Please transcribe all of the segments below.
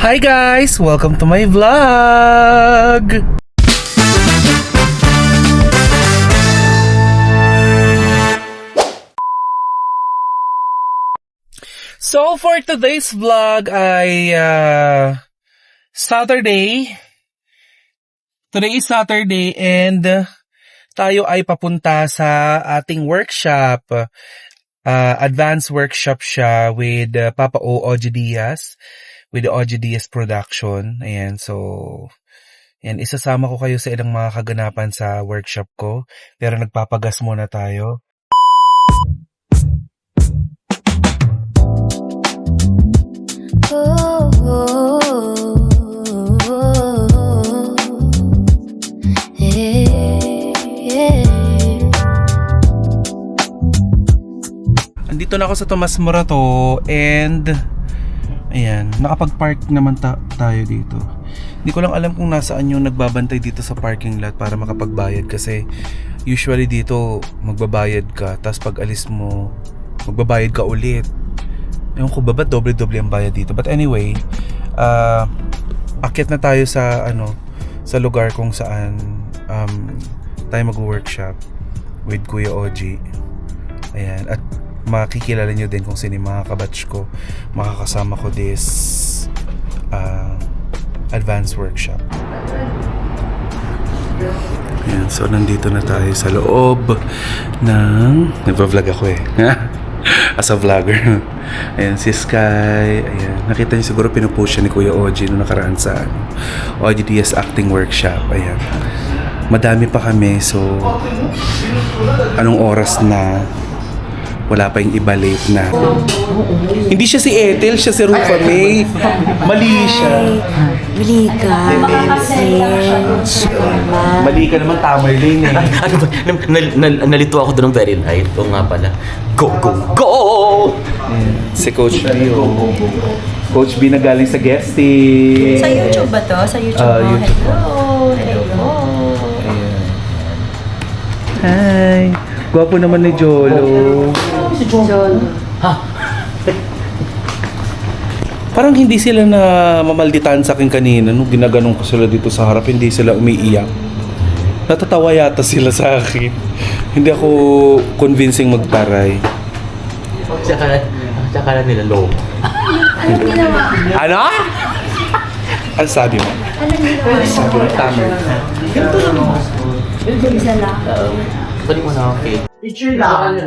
Hi guys! Welcome to my vlog! So for today's vlog ay Saturday. Today is Saturday and tayo ay papunta sa ating workshop. Advanced workshop siya with Papa O.G. Diaz. With the O.G. Diaz production. Ayan, so yan, isasama ko kayo sa ilang mga kaganapan sa workshop ko. Pero nagpapagas muna tayo. Andito na ako sa Tomas Morato and ayan, nakapag-park naman tayo dito. Hindi ko lang alam kung nasaan yung nagbabantay dito sa parking lot para makapagbayad kasi usually dito magbabayad ka tapos pag alis mo magbabayad ka ulit. Ewan ko ba doble-doble ang bayad dito. But anyway, akyat na tayo sa sa lugar kung saan tayo mag-workshop with Kuya OG. Ayan, at makikilala nyo din kung sino yung mga kabatch ko makakasama ko this advanced workshop. Ayan, so nandito na tayo sa loob ng nagpa-vlog ako as a vlogger. Ayan, si Sky. Ayan, nakita niyo siguro pinupost siya ni Kuya OG nung nakaraan sa OG Diaz acting workshop. Ayan, madami pa kami, so anong oras na? Wala pa yung iba, late na. Hindi siya si Ethel, siya si Rufa May. Mali siya. Mali ka. Mali ka naman, Tamerlane eh. Ano ba? Nalito ako doon ng very light. O nga pala. Go, go, go! Si Coach B. Coach B na galing sa guesting. Sa YouTube ba to? Sa YouTube mo? YouTube. Hello! Hello po! Hi! Gwapo naman ni Jolo. Si John. Parang hindi sila na mamalditan sa akin kanina nung ginaganong ko sila dito sa harap. Hindi sila umiiyak. Natatawa yata sila sa akin. Hindi ako convincing magtaray. Tsaka na nila low. Ano? Ano sabi mo? Sabi mo, Tamer. Ganito lang mo. Isa lang. Bali mo na, okay. Picture lang.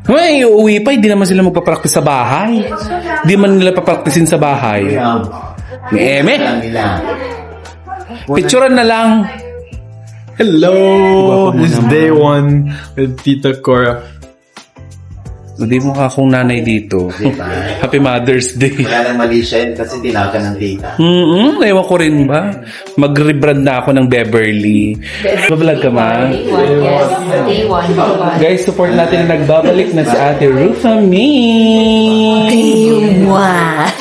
Uy, uuwi pa, hindi naman sila magpa-practice sa bahay. Hindi man nila pa-practicein sa bahay. Ni Eme. Picturean na lang. Hello! Gwapo mo This is naman. day one with Tita Cora. Hindi mo ka akong nanay dito. Diba? Happy Mother's Day. Wala nang mali siya kasi tinawag ka ng tita. Ewan ko rin ba? Mag-rebrand na ako ng Beverly. Bablog ka ma? Yes. Day one. Guys, support natin na nagbabalik na si Ate Rufa May. Day one.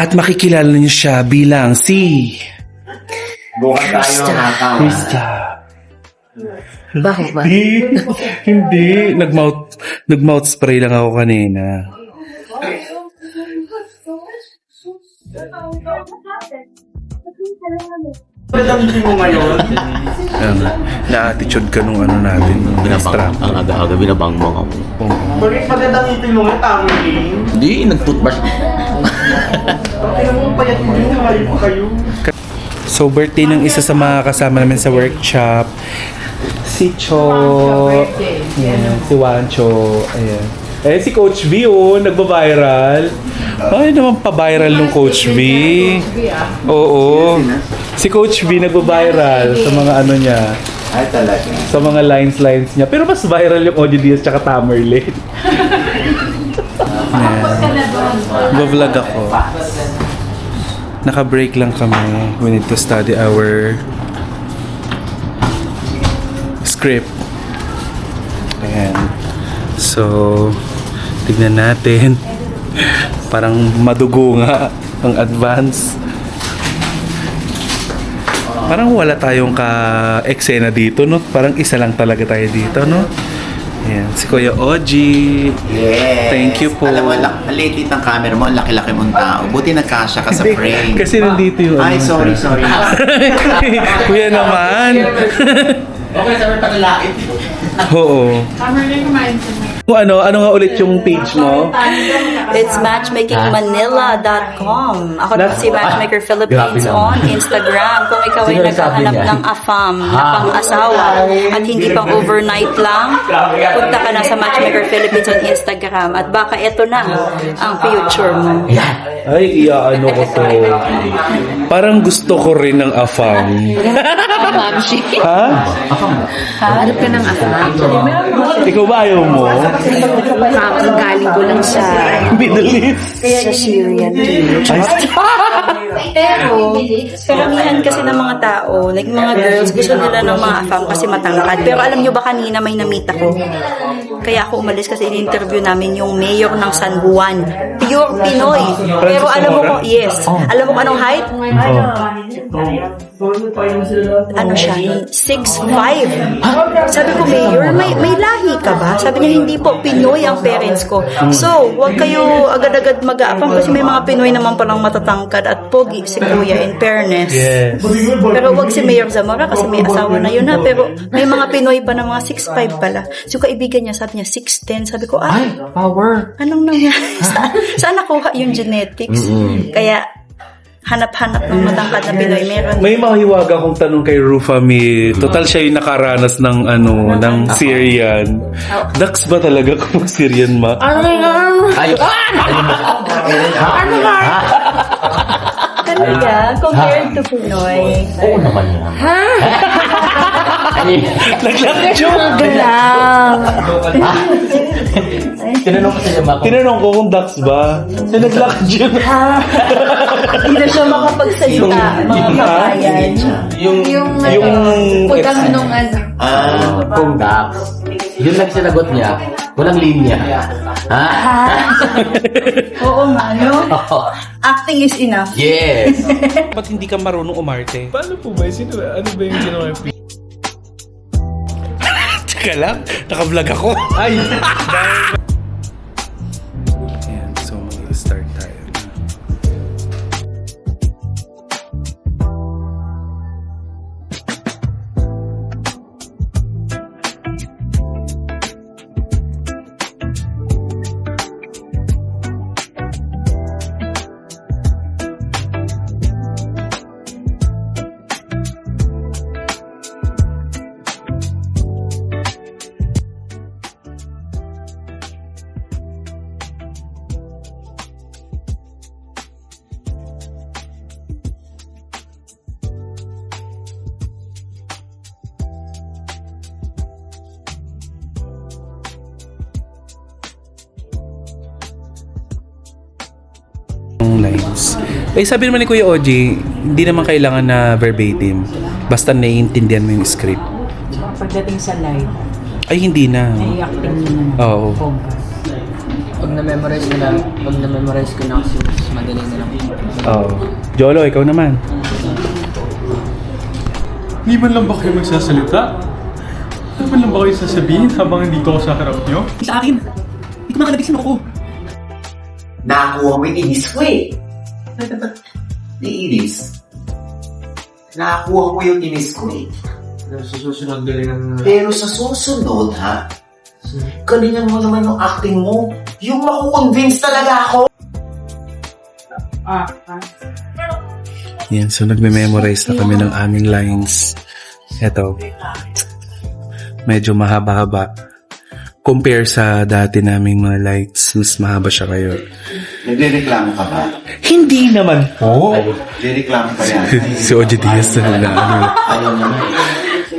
At makikilala niyo siya bilang si Bukas tayo nakakawa. Krista. Baho ba? Hindi. Nag-mouth spray lang ako kanina. Pagdamitin mo ngayon? Na-attitude ka nung natin. Binabang, ang aga-aga, binabang mo ako. Bakit pagdamitin mo ngayon? Tama rin. Hindi, nag-toothbrush. Kaya mo payat mo yun. Hayop pa kayo. So, birthday ng isa sa mga kasama namin sa workshop. Si Cho. Ayan, si Wancho. Ayan. Eh, si Coach V, nagba-viral. Ay, naman pa-viral ng Coach V. Oo. Si Coach V nagba-viral sa mga niya. Ay talaga. Sa mga lines niya. Pero mas viral yung OG Diaz tsaka Tamerlane. Nag-vlog ako. Naka-break lang kami. We need to study our script. Ayan. So, tignan natin. Parang madugo nga ang advance. Parang wala tayong ka-eksena dito, no? Parang isa lang talaga tayo dito, no? Ayan, si Kuya Oji. Yes. Thank you po. Alam mo, ang liit ng camera mo, ang laki-laki mong tao. Buti nagkasya ka sa frame. Kasi nandito yung... Ay, sorry. Kuya naman. Okay, sabi pa lalait. Oo. Ano nga ulit yung page mo? It's matchmakingmanila.com. Ako na si Matchmaker Philippines on Instagram. Kung ikaw ay Sino nagsabi naghahanap niyan? ng AFAM na pang-asawa at hindi pang overnight lang, punta ka na sa Matchmaker Philippines on Instagram. At baka ito na ang future mo. Ay, iaano ko to. Parang gusto ko rin ng afam. Mamshi. Ha? Hanap ka ng AFAM. Ikaw ba ayaw mo? Galing ko lang sa Middle East. Syrian. Pero, karamihan kasi ng mga tao, like mga girls, gusto nila ng mga AFAM kasi matangkad. Pero alam nyo ba kanina may namit ako? Kaya ako umalis kasi in-interview namin yung mayor ng San Juan. Pure Pinoy. Pero alam mo ko, yes. Alam mo kung anong height? Ano siya? 6'5". Sabi ko, Mayor, may lahi ka ba? Sabi niya, hindi po, Pinoy ang parents ko. So, huwag kayo agad-agad mag-aapam kasi may mga Pinoy naman palang matatangkad at pogi si Kuya, in fairness. Yes. Pero wag si Mayor Zamora kasi may asawa na yun ha. Pero may mga Pinoy pa na mga 6'5 pala. So, kaibigan niya, sabi niya, 6'10". Sabi ko, ay, Power. anong nangyari? Saan nakuha yung genetics? Kaya, hanap-hanap ng matangkad na Pinoy. Meron. May mahiwaga akong tanong kay Rufami. Total siya yung nakaranas ng ng Syrian. Dax ba talaga kung Syrian ma? Ay, Talaga, compared to Pinoy. oo naman yan. Nag-joke. Galang. Tinanong ko sa lima ko. Tinanong ko kung Dax ba? So, nag-joke. Hindi na siya makapagsalita, mga kabayan. Yung Putang nung ano. kung Dax. Yun lang sinagot niya. Walang linya. Ha? Oo nga, no? Acting is enough. Yes. Ba't hindi ka marunong umarte? Paano po ba? Ano ba yung ginawa yung Teka lang, naka-vlog ako. Ay! Ayan, so mag-start tayo. Lines. Eh, sabi naman ni Kuya Oji, hindi naman kailangan na verbatim. Basta naiintindihan mo yung script. Pagdating sa live, Ay, hindi na. ay acting nyo naman. Oo. Bongga. Pag na-memorize ko na kasi mas madali na lang. Oo. Jolo, ikaw naman. Hindi man lang ba kayo magsasalita? Ano man lang ba kayo sasabihin habang nandito ako sa harap nyo? Sa akin, hindi ko makalabisin ako. Nakakuha mo yung inis ko eh. Naiinis. Nakakuha mo yung inis ko eh. Sa susunod galingan Pero sa susunod ha, galingan mo naman yung acting mo. Yung makukonvince talaga ako. Yan, so nagme-memorize na kami ng aming lines. Eto. Medyo mahaba-haba. Compare sa dati naming mga lights, mas mahaba siya kayo. Nagre-reklamo ka ba? Hindi naman po. Nagre-reklamo ka yan. Si Oji Diaz na Ayaw naman.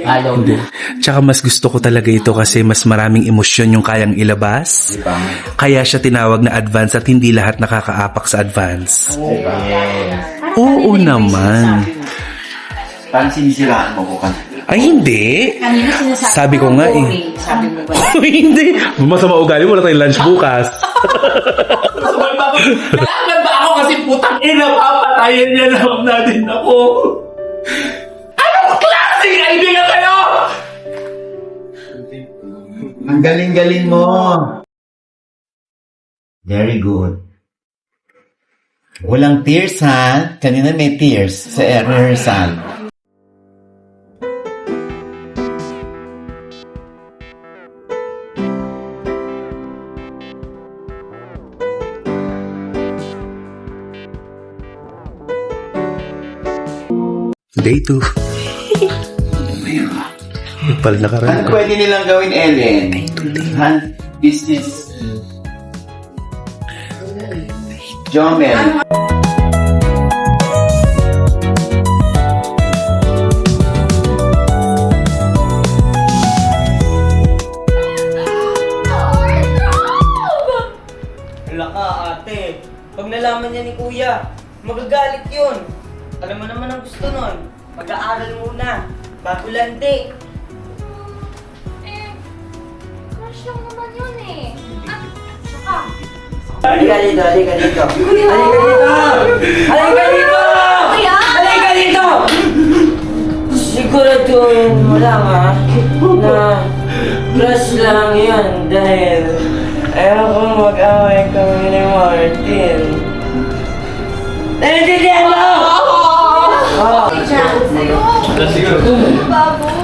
Ayaw. Hindi. Tsaka mas gusto ko talaga ito kasi mas maraming emosyon yung kayang ilabas. Diba? Kaya siya tinawag na advance at hindi lahat nakakaapak sa advance. Oo naman. Parang sinisiraan mo ko ka. Ay, hindi. Kanina sinasabi Sabi ko nga eh. Sabi mo ba? Hindi. Masama ugali, wala tayong lunch bukas. Kailangan ba ako kasi putang ina, papatayin niya naman natin ako. Anong klaseng kaibigan kayo? Ang galing-galing mo. Very good. Walang tears, ha? Kanina may tears sa rehearsal. Day 2. Ipal na Ano karami. pwede nilang gawin, Ellen? Han, business. Jomel. Wala ka, ate. Pag nalaman niya ni kuya, magagalit yun. Alam mo naman ang gusto nun. Mag-aaral muna. Bago landi. Crush lang naman yun eh. At, saka, Halika dito, halika dito. Halika dito! Halika dito! Kuya! Halika dito! Siguraduhin mo lang ha, na crush lang yan dahil ayaw kong mag-away kami ni Martin. Naiintindihan mo!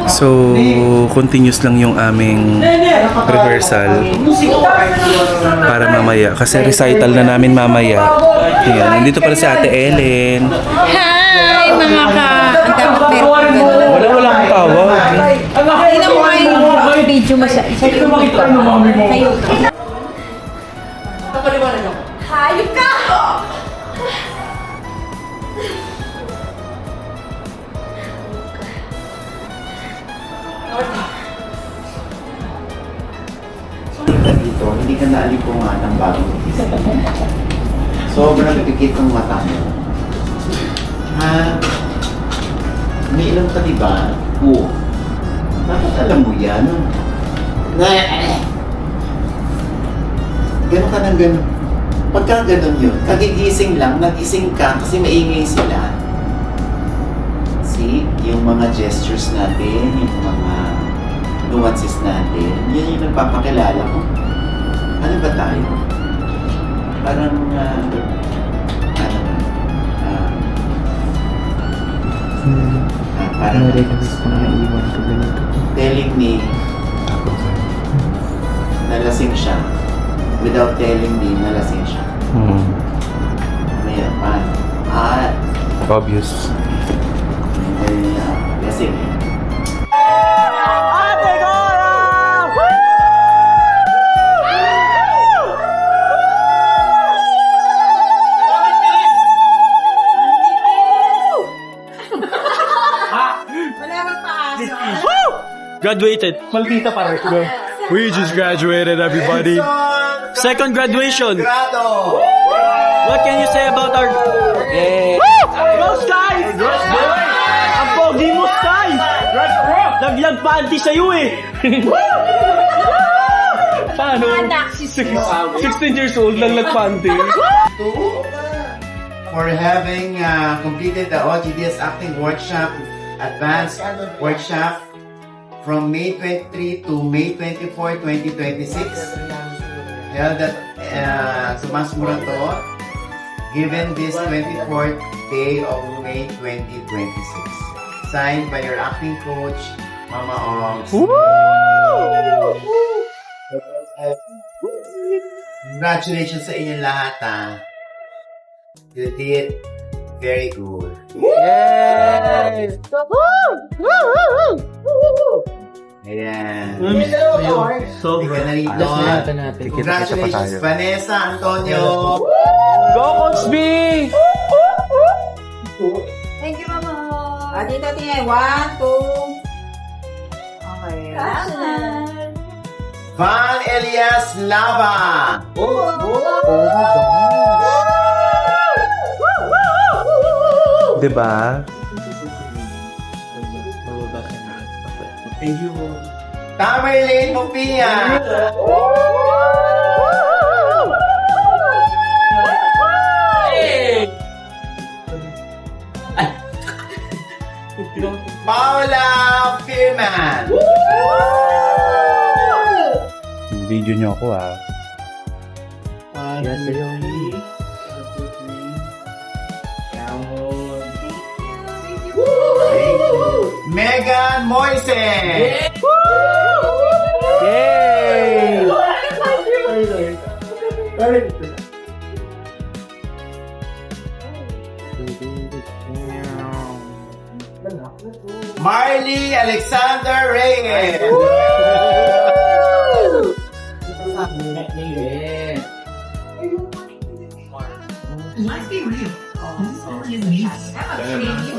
So, continuous lang yung aming rehearsal para mamaya. Kasi recital na namin mamaya. Ayan, nandito pala si Ate Ellen. Hi, mga ka... Ang dapat meron ko gano'n. Wala akong tawa. Tingnan mo nga yung video mo sa YouTube. Kayo. hayop ka! Dito, hindi ka naalipungan ng bagong isip. Sobrang pikit ng mata mo. Ha? Umiinom ka diba? Oo. Bakit alam mo yan? Ganon ka ng ganon. Pagka ganon yun, kagigising lang, nagising ka kasi maingay sila. See, yung mga gestures natin, yung mga nuances natin, yan yung nagpapakilala ko. Ano ba tayo? Parang, parang telling me nalasing siya without telling me nalasing siya. Ano pa? Obvious. Lasing. Graduated. Maldita pares. We just graduated, everybody. Second graduation. Grado! What can you say about our... Go, Sky! Ang pogi mo, Sky! Naglag panty sa'yo eh! Paano? 16 years old, naglag panty. For having completed the OGDS Acting Workshop, Advanced Workshop from May 23 to May 24, 2026, held at Tomas Morato, given this 24th day of May 2026. Signed by your acting coach, Mama Oms. Congratulations sa inyong lahat, ha. You did very good. Yes! Ayan. So, Hindi ka na rito. natin. Congratulations, Vanessa, Antonio. Go, Coach B! Thank you, Mama. Dito, tingnan. 1, 2. Okay. Van Elias Lava. Diba? Tamerlane Mupia. Paula Firman. Video nyo ako Yes, sa'yo. Megan Moises! Yay! Marley Alexander Reyes! Let's be real. Homeschooling is needed.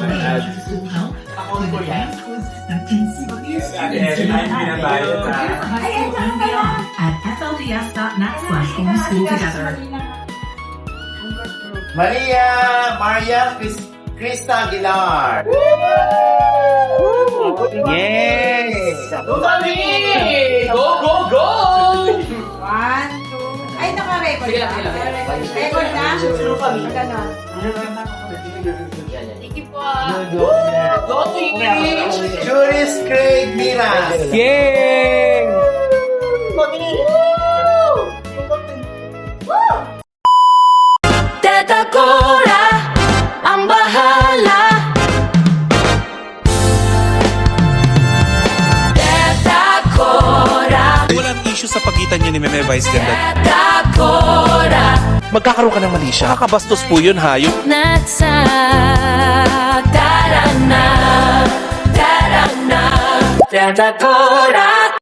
At FLDS.net/homeschool together. Maria Krista Aguilar! Yes! Go, go, go! One, two. Ay, naka-record Sige na. lang. Record na? Ganon. Juris Craig Miras! Yay! Teta Cora ang bahala. Teta Cora, Walang issue sa pagitan niyo ni Meme Vice Ganda. Teta Cora, Magkakaroon ka ng mali siya. Kakabastos po yun, hayop. nasa tara na, Teta Cora.